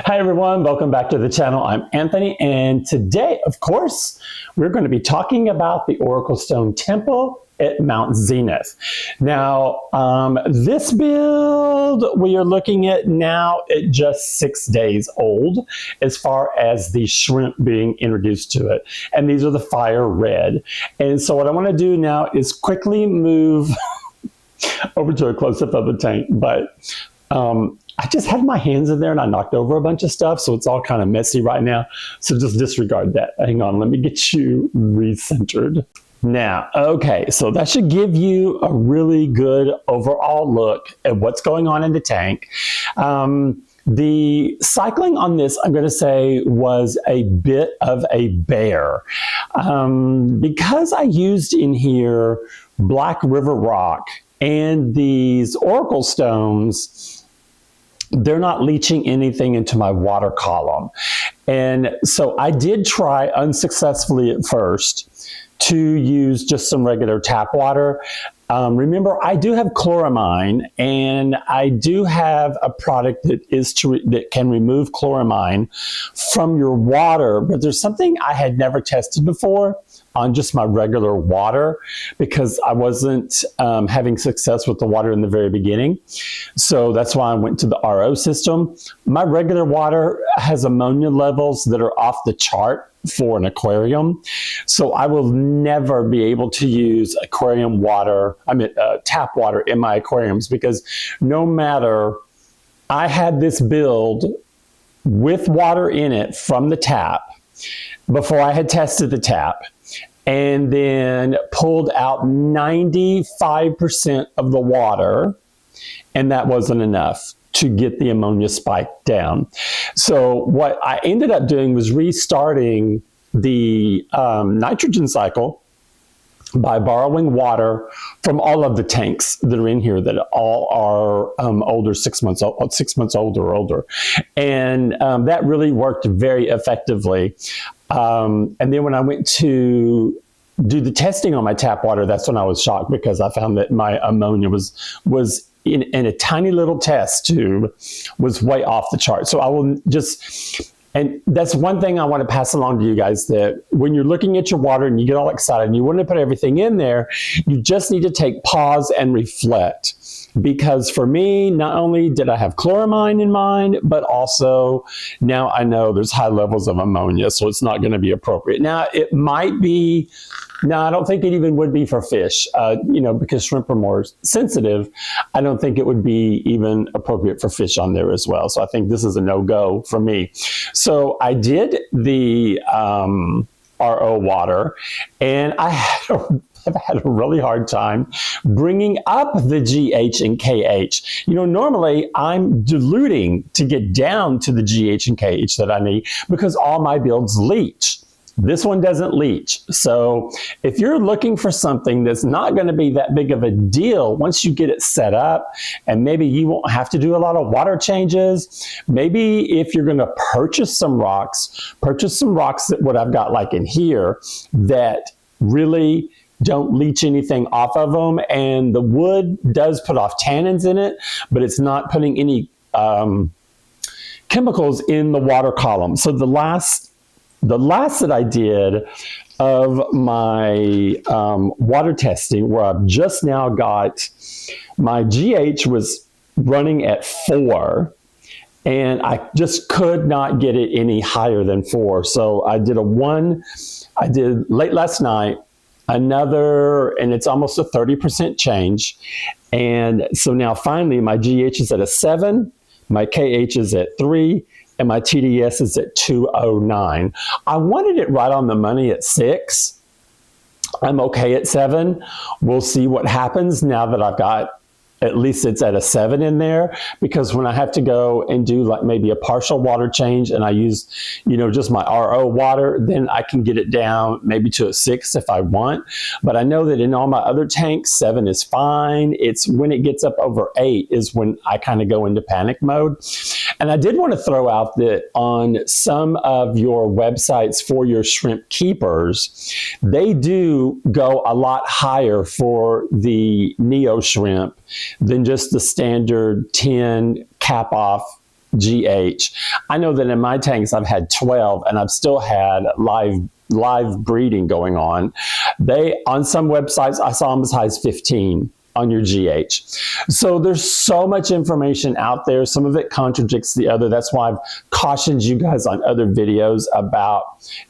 Hi everyone, welcome back to the channel. I'm Anthony, and today, of course, we're going to be talking about the Oracle Stone Temple at Mount Zenith. Now, this build we are looking at now at just 6 days old as far as the shrimp being introduced to it. And these are the Fire Red. And so what I want to do now is quickly move over to a close-up of the tank, but I just had my hands in there and I knocked over a bunch of stuff, so it's all kind of messy right now. So just disregard that. Hang on, let me get you recentered. Now, okay, so that should give you a really good overall look at what's going on in the tank. The cycling on this, I'm going to say, was a bit of a bear. Because I used in here Black River Rock and these Oracle stones, they're not leaching anything into my water column. And so I did try unsuccessfully at first to use just some regular tap water. Remember, I do have chloramine, and I do have a product that can remove chloramine from your water, but there's something I had never tested before on just my regular water because I wasn't having success with the water in the very beginning. So that's why I went to the RO system. My regular water has ammonia levels that are off the chart for an aquarium. So I will never be able to use aquarium water, tap water in my aquariums, because no matter, I had this build with water in it from the tap before I had tested the tap, and then pulled out 95% of the water, and that wasn't enough to get the ammonia spike down. So what I ended up doing was restarting the nitrogen cycle by borrowing water from all of the tanks that are in here that all are older, 6 months old or older. And that really worked very effectively. And then when I went to do the testing on my tap water, that's when I was shocked, because I found that my ammonia was in a tiny little test tube was way off the chart. So I will just, and that's one thing I want to pass along to you guys, that when you're looking at your water and you get all excited and you want to put everything in there, you just need to take pause and reflect. Because for me, not only did I have chloramine in mind, but also now I know there's high levels of ammonia, so it's not going to be appropriate. Now, it might be, no, I don't think it even would be for fish, because shrimp are more sensitive. I don't think it would be even appropriate for fish on there as well. So I think this is a no-go for me. So I did the RO water, and I have had a really hard time bringing up the GH and KH. Normally I'm diluting to get down to the GH and KH that I need, because all my builds leach. This one doesn't leach. So if you're looking for something that's not going to be that big of a deal once you get it set up, and maybe you won't have to do a lot of water changes, maybe if you're going to purchase some rocks that what I've got like in here that really don't leach anything off of them, and the wood does put off tannins in it, but it's not putting any chemicals in the water column. So the last that I did of my water testing, where I've just now got my GH was running at 4, and I just could not get it any higher than 4. So I did I did late last night, another, and it's almost a 30% change. And so now finally my GH is at a 7, my KH is at 3, and my TDS is at 209. I wanted it right on the money at 6. I'm okay at 7. We'll see what happens now that I've got, at least it's at a 7 in there, because when I have to go and do like maybe a partial water change and I use, just my RO water, then I can get it down maybe to a 6 if I want. But I know that in all my other tanks, 7 is fine. It's when it gets up over 8 is when I kind of go into panic mode. And I did want to throw out that on some of your websites for your shrimp keepers, they do go a lot higher for the Neo shrimp than just the standard 10 cap off GH. I know that in my tanks I've had 12 and I've still had live breeding going on. On some websites I saw them as high as 15 on your GH. So there's so much information out there. Some of it contradicts the other. That's why I've cautioned you guys on other videos about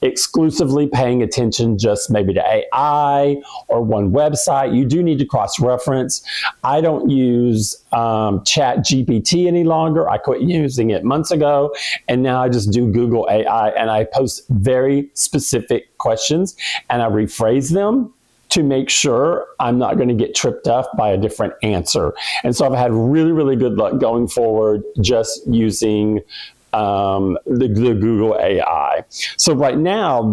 exclusively paying attention just maybe to AI or one website. You do need to cross-reference. I don't use Chat GPT any longer. I quit using it months ago, and now I just do Google AI, and I post very specific questions, and I rephrase them to make sure I'm not going to get tripped up by a different answer. And so I've had really, really good luck going forward just using the Google AI. So right now,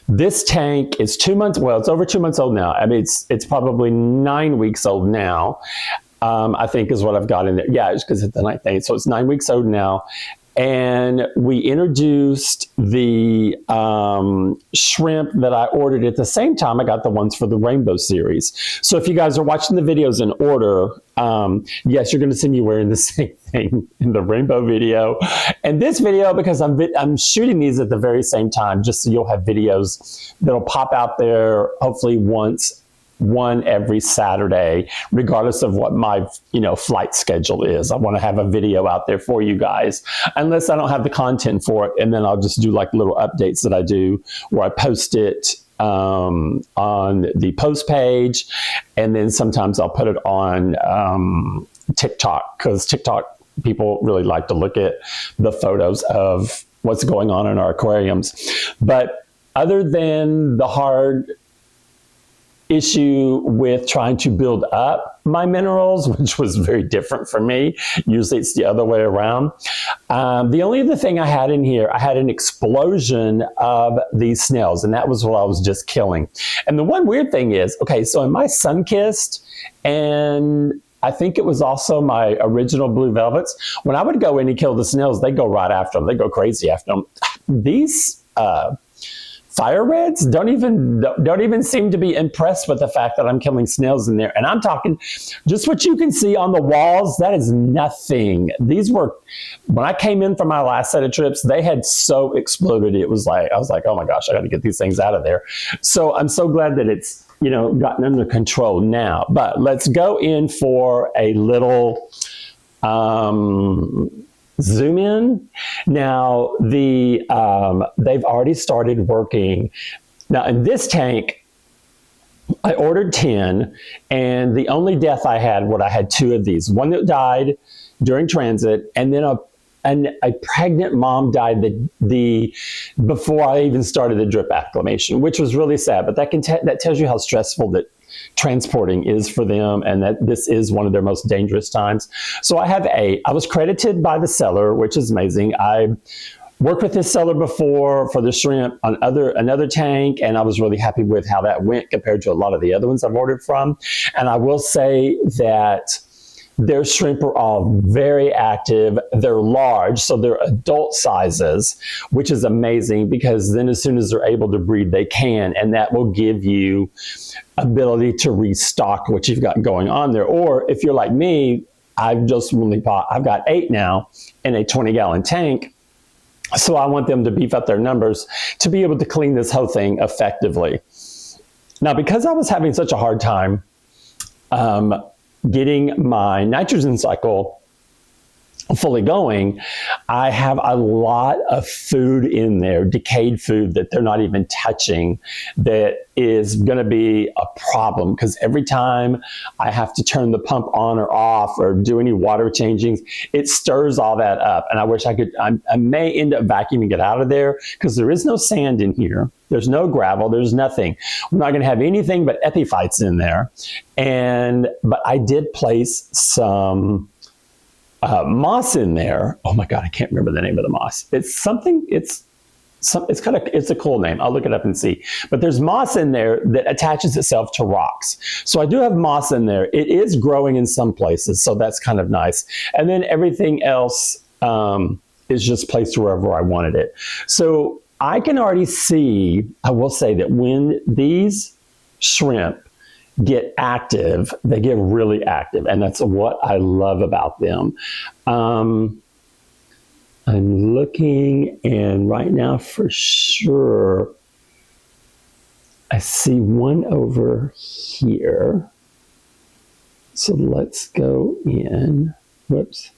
this tank is 2 months, well, it's over 2 months old now. I mean, it's probably 9 weeks old now, I think is what I've got in there. Yeah, it's because it's the 9th day. So it's 9 weeks old now. And we introduced the shrimp that I ordered at the same time I got the ones for the Rainbow series. So if you guys are watching the videos in order, yes, you're going to see me wearing the same thing in the Rainbow video. And this video, because I'm shooting these at the very same time, just so you'll have videos that'll pop out there hopefully one every Saturday, regardless of what my flight schedule is. I want to have a video out there for you guys, unless I don't have the content for it, and then I'll just do like little updates that I do where I post it on the post page, and then sometimes I'll put it on TikTok, because TikTok people really like to look at the photos of what's going on in our aquariums. But other than the hard issue with trying to build up my minerals, which was very different for me. Usually it's the other way around. The only other thing I had in here, I had an explosion of these snails, and that was what I was just killing. And the one weird thing is, okay, so in my sun-kissed, and I think it was also my original blue velvets, when I would go in and kill the snails, they go right after them. They go crazy after them. These Fire Reds don't even seem to be impressed with the fact that I'm killing snails in there. And I'm talking just what you can see on the walls. That is nothing. These were, when I came in from my last set of trips, they had so exploded. It was like, I was like, oh my gosh, I got to get these things out of there. So I'm so glad that it's, gotten under control now. But let's go in for a little zoom in. Now, they've already started working. Now, in this tank, I ordered 10, and the only death I had, I had 2 of these. One that died during transit, and then a pregnant mom died before I even started the drip acclimation, which was really sad. But that tells you how stressful that transporting is for them, and that this is one of their most dangerous times. So I have 8. I was credited by the seller, which is amazing. I worked with this seller before for the shrimp on another tank, and I was really happy with how that went compared to a lot of the other ones I've ordered from. And I will say that their shrimp are all very active. They're large, so they're adult sizes, which is amazing, because then as soon as they're able to breed, they can, and that will give you ability to restock what you've got going on there. Or if you're like me, I've got 8 now in a 20-gallon tank, so I want them to beef up their numbers to be able to clean this whole thing effectively. Now, because I was having such a hard time getting my nitrogen cycle fully going, I have a lot of food in there, decayed food that they're not even touching, that is going to be a problem, because every time I have to turn the pump on or off or do any water changing, it stirs all that up. And I wish I could, I may end up vacuuming it out of there, because there is no sand in here. There's no gravel. There's nothing. We're not going to have anything but epiphytes in there. But I did place some moss in there. Oh my God, I can't remember the name of the moss. It's a cool name. I'll look it up and see. But there's moss in there that attaches itself to rocks. So I do have moss in there. It is growing in some places, so that's kind of nice. And then everything else is just placed wherever I wanted it. So I can already see, I will say that when these shrimp get active. They get really active, and that's what I love about them. I'm looking, and right now for sure, I see one over here. So let's go in. Whoops.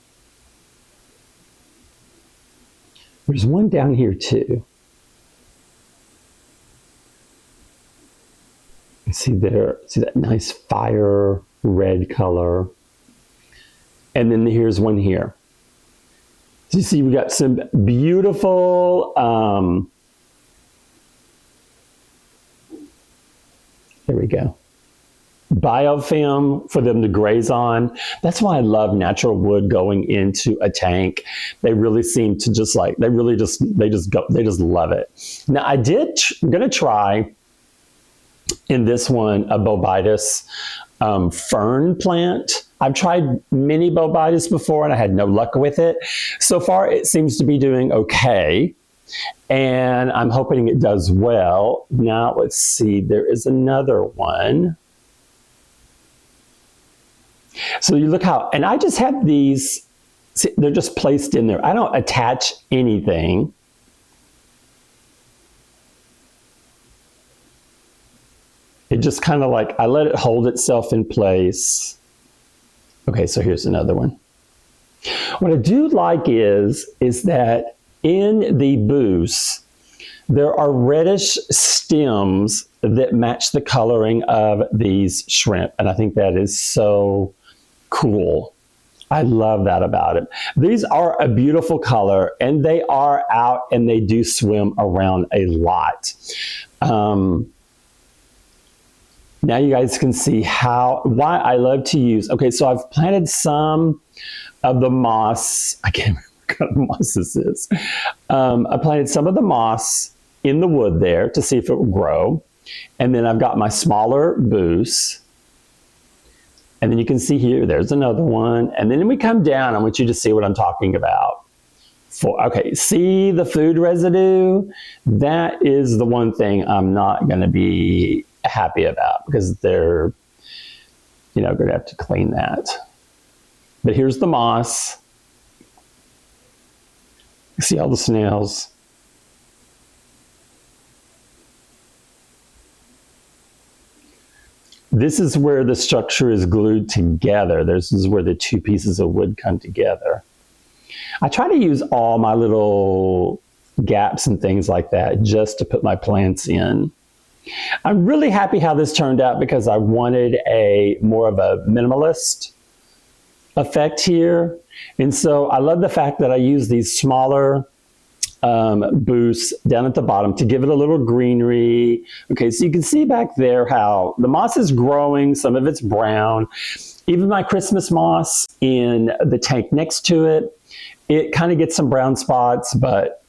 There's one down here too. See there, see that nice fire red color. And then here's one here. So you see we got some beautiful, there we go, biofilm for them to graze on. That's why I love natural wood going into a tank. They really seem to just like, they just love it. Now I'm gonna try in this one a bobitis fern plant. I've tried many bobitis before and I had no luck with it. So far it seems to be doing okay, and I'm hoping it does well. Now let's see, there is another one. So you look how, and I just have these, see, they're just placed in there. I don't attach anything. It just kind of like, I let it hold itself in place. Okay, so here's another one. What I do like is that in the booths, there are reddish stems that match the coloring of these shrimp. And I think that is so cool. I love that about it. These are a beautiful color, and they are out and they do swim around a lot. Now you guys can see why I love to use, okay, so I've planted some of the moss. I can't remember what kind of moss this is. I planted some of the moss in the wood there to see if it will grow. And then I've got my smaller booths. And then you can see here, there's another one. And then we come down, I want you to see what I'm talking about. Okay, see the food residue? That is the one thing I'm not gonna be happy about, because they're, you know, going to have to clean that. But here's the moss. You see all the snails. This is where the structure is glued together. This is where the two pieces of wood come together. I try to use all my little gaps and things like that just to put my plants in. I'm really happy how this turned out, because I wanted more of a minimalist effect here. And so I love the fact that I use these smaller booths down at the bottom to give it a little greenery. Okay, so you can see back there how the moss is growing. Some of it's brown. Even my Christmas moss in the tank next to it, it kind of gets some brown spots, but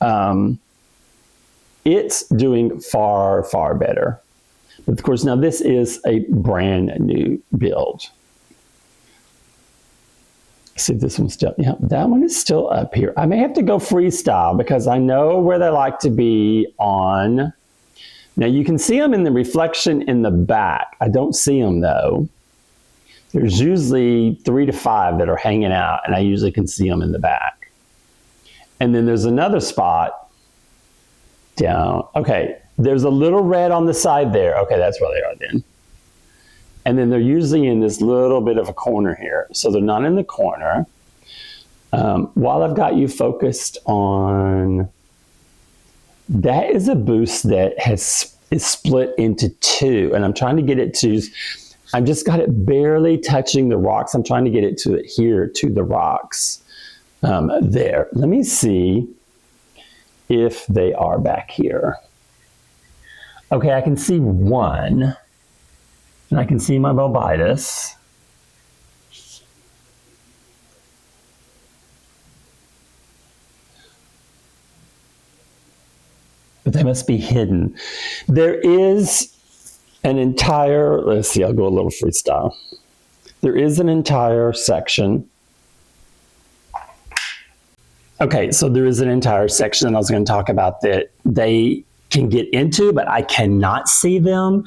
it's doing far, far better. But of course, now this is a brand new build. See, this one's still, yeah, that one is still up here. I may have to go freestyle because I know where they like to be on. Now you can see them in the reflection in the back. I don't see them though. There's usually 3 to 5 that are hanging out, and I usually can see them in the back. And then there's another spot down. Okay, there's a little red on the side there. Okay, that's where they are then. And then they're usually in this little bit of a corner here. So they're not in the corner. While I've got you focused on, that is a boost that is split into 2. And I'm trying to get it to, I've just got it barely touching the rocks. I'm trying to get it to adhere to the rocks there. Let me see if they are back here. Okay, I can see one, and I can see my bobitis. But they must be hidden. There is an entire, let's see, I'll go a little freestyle. There is an entire section. Okay, so there is an entire section I was going to talk about that they can get into, but I cannot see them.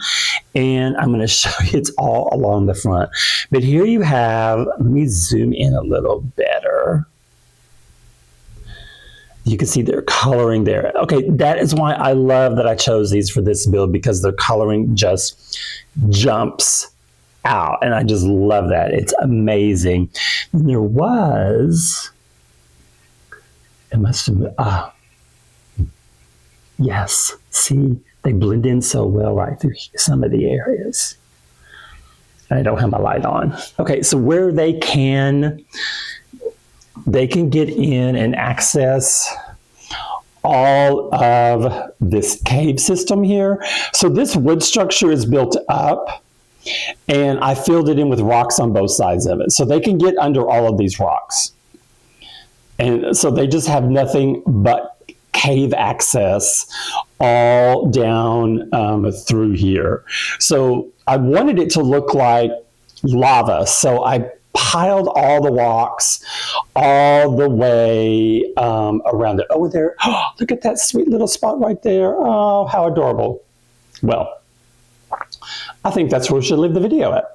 And I'm going to show you it's all along the front. But here you have, let me zoom in a little better. You can see their coloring there. Okay, that is why I love that I chose these for this build, because their coloring just jumps out. And I just love that. It's amazing. And there was, it must have been, yes, see, they blend in so well right through some of the areas. I don't have my light on. Okay, so where they can get in and access all of this cave system here. So this wood structure is built up, and I filled it in with rocks on both sides of it. So they can get under all of these rocks. And so they just have nothing but cave access all down through here. So I wanted it to look like lava. So I piled all the rocks all the way around it. Oh, there, oh, look at that sweet little spot right there. Oh, how adorable. Well, I think that's where we should leave the video at.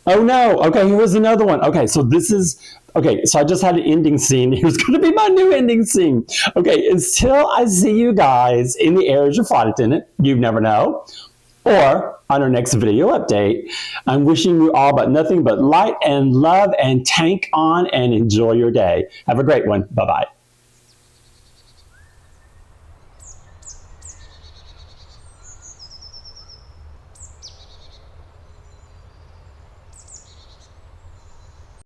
Oh no, okay, here's another one. Okay, so this is, okay, so I just had an ending scene. Here's gonna be my new ending scene. Okay, until I see you guys in the areas of flight attendant, you never know, or on our next video update, I'm wishing you all but nothing but light and love, and tank on and enjoy your day. Have a great one. Bye-bye.